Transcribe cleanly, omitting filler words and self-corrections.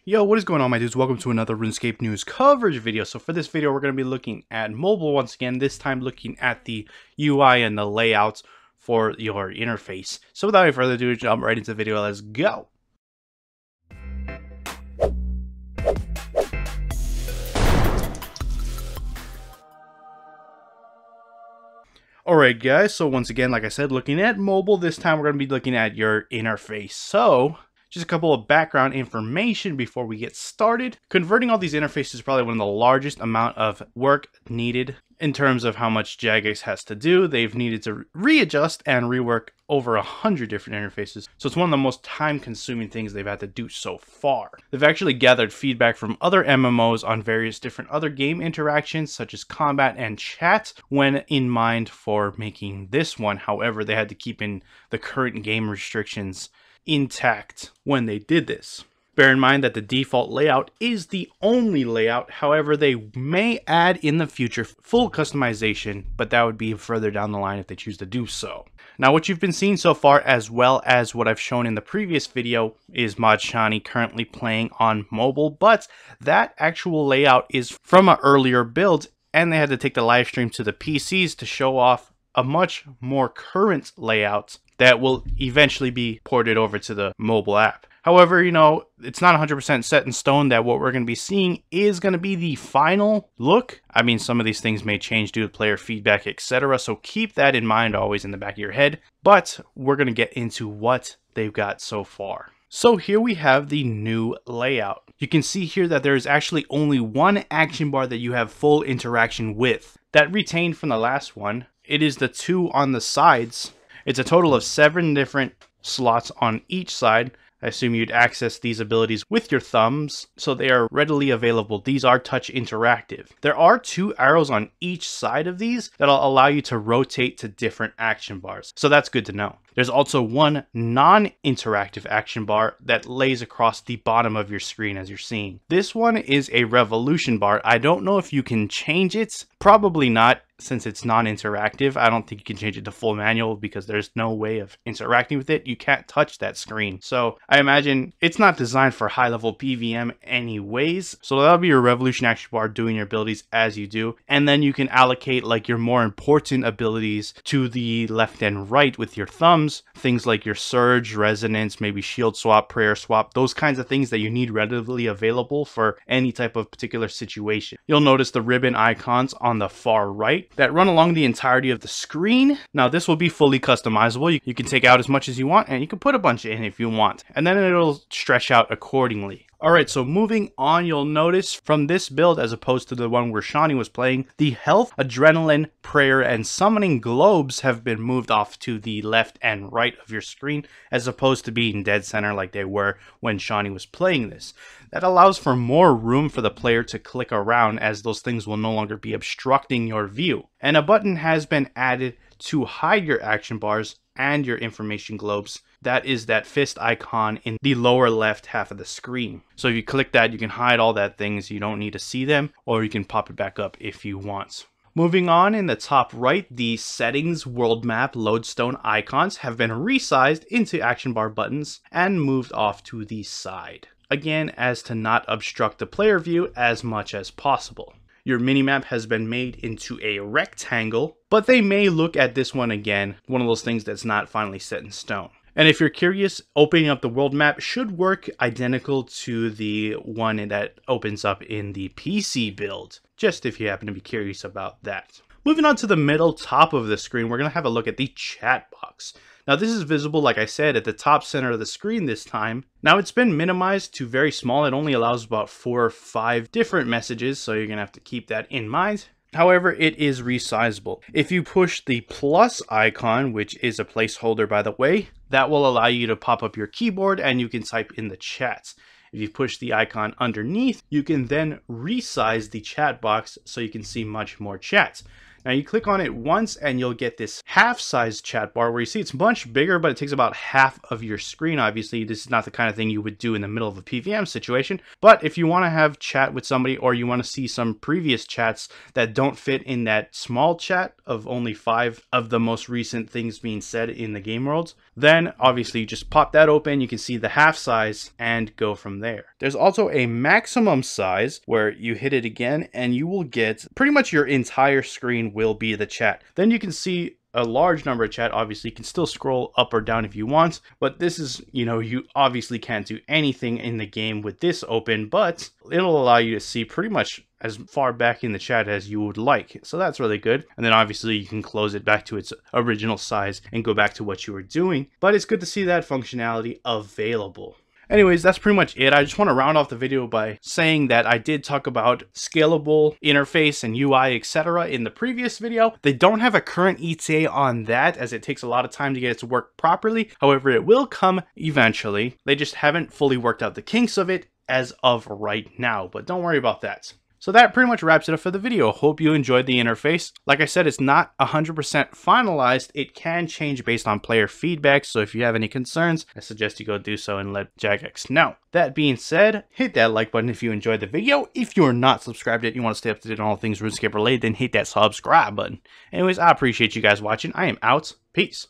Yo, what is going on, my dudes? Welcome to another RuneScape news coverage video. So for this video, we're going to be looking at mobile once again, this time looking at the UI and the layouts for your interface. So without any further ado, jump right into the video. Let's go. Alright guys, so once again, like I said, looking at mobile, this time we're going to be looking at your interface. So just a couple of background information before we get started. Converting all these interfaces is probably one of the largest amount of work needed in terms of how much Jagex has to do. They've needed to readjust and rework over 100 different interfaces. So it's one of the most time-consuming things they've had to do so far. They've actually gathered feedback from other MMOs on various different other game interactions, such as combat and chat, when in mind for making this one. However, they had to keep in the current game restrictions intact when they did this. Bear in mind that the default layout is the only layout. However, they may add in the future full customization, but that would be further down the line if they choose to do so. Now, what you've been seeing so far, as well as what I've shown in the previous video, is Mod Shani currently playing on mobile, but that actual layout is from an earlier build, and they had to take the live stream to the PCs to show off a much more current layout that will eventually be ported over to the mobile app. However, you know, it's not 100% set in stone that what we're going to be seeing is going to be the final look. I mean, some of these things may change due to player feedback, etc. So keep that in mind always in the back of your head. But we're going to get into what they've got so far. So here we have the new layout. You can see here that there is actually only one action bar that you have full interaction with. That retained from the last one. It is the two on the sides. It's a total of 7 different slots on each side. I assume you'd access these abilities with your thumbs, so they are readily available. These are touch interactive. There are 2 arrows on each side of these that'll allow you to rotate to different action bars, so that's good to know. There's also one non-interactive action bar that lays across the bottom of your screen as you're seeing. This one is a revolution bar. I don't know if you can change it. Probably not, since it's non-interactive. I don't think you can change it to full manual because there's no way of interacting with it. You can't touch that screen. So I imagine it's not designed for high-level PVM anyways. So that'll be your revolution action bar doing your abilities as you do. And then you can allocate like your more important abilities to the left and right with your thumbs. Things like your surge, resonance, maybe shield swap, prayer swap, those kinds of things that you need readily available for any type of particular situation. You'll notice the ribbon icons on the far right that run along the entirety of the screen. Now this will be fully customizable. You can take out as much as you want, and you can put a bunch in if you want, and then it'll stretch out accordingly. Alright, so moving on, you'll notice from this build, as opposed to the one where Shani was playing, the health, adrenaline, prayer, and summoning globes have been moved off to the left and right of your screen, as opposed to being dead center like they were when Shani was playing this. That allows for more room for the player to click around, as those things will no longer be obstructing your view. And a button has been added to hide your action bars and your information globes. That is that fist icon in the lower left half of the screen. So if you click that, you can hide all that things. You don't need to see them, or you can pop it back up if you want. Moving on, in the top right, the settings, world map, lodestone icons have been resized into action bar buttons and moved off to the side. Again, as to not obstruct the player view as much as possible. Your minimap has been made into a rectangle, but they may look at this one again, one of those things that's not finally set in stone. And if you're curious, opening up the world map should work identical to the one that opens up in the PC build, just if you happen to be curious about that. Moving on to the middle top of the screen, we're going to have a look at the chat box. Now this is visible, like I said, at the top center of the screen this time. Now it's been minimized to very small. It only allows about 4 or 5 different messages, so you're going to have to keep that in mind. However, it is resizable. If you push the plus icon, which is a placeholder by the way, that will allow you to pop up your keyboard and you can type in the chat. If you push the icon underneath, you can then resize the chat box so you can see much more chats. Now you click on it once and you'll get this half-size chat bar where you see it's much bigger, but it takes about half of your screen. Obviously, this is not the kind of thing you would do in the middle of a PVM situation. But if you want to have chat with somebody, or you want to see some previous chats that don't fit in that small chat of only 5 of the most recent things being said in the game world, Then obviously you just pop that open, you can see the half size and go from there. There's also a maximum size where you hit it again and you will get pretty much your entire screen will be the chat. Then you can see a large number of chat. Obviously you can still scroll up or down if you want, but this is, you know, you obviously can't do anything in the game with this open, but it'll allow you to see pretty much as far back in the chat as you would like. So that's really good. And then obviously you can close it back to its original size and go back to what you were doing, but it's good to see that functionality available. Anyways, that's pretty much it. I just want to round off the video by saying that I did talk about scalable interface and UI, etc. in the previous video. They don't have a current ETA on that, as it takes a lot of time to get it to work properly. However, it will come eventually. They just haven't fully worked out the kinks of it as of right now, but don't worry about that. So that pretty much wraps it up for the video. Hope you enjoyed the interface. Like I said, it's not 100% finalized. It can change based on player feedback. So if you have any concerns, I suggest you go do so and let Jagex know. That being said, hit that like button if you enjoyed the video. If you're not subscribed yet, you want to stay up to date on all things RuneScape related, then hit that subscribe button. Anyways, I appreciate you guys watching. I am out. Peace.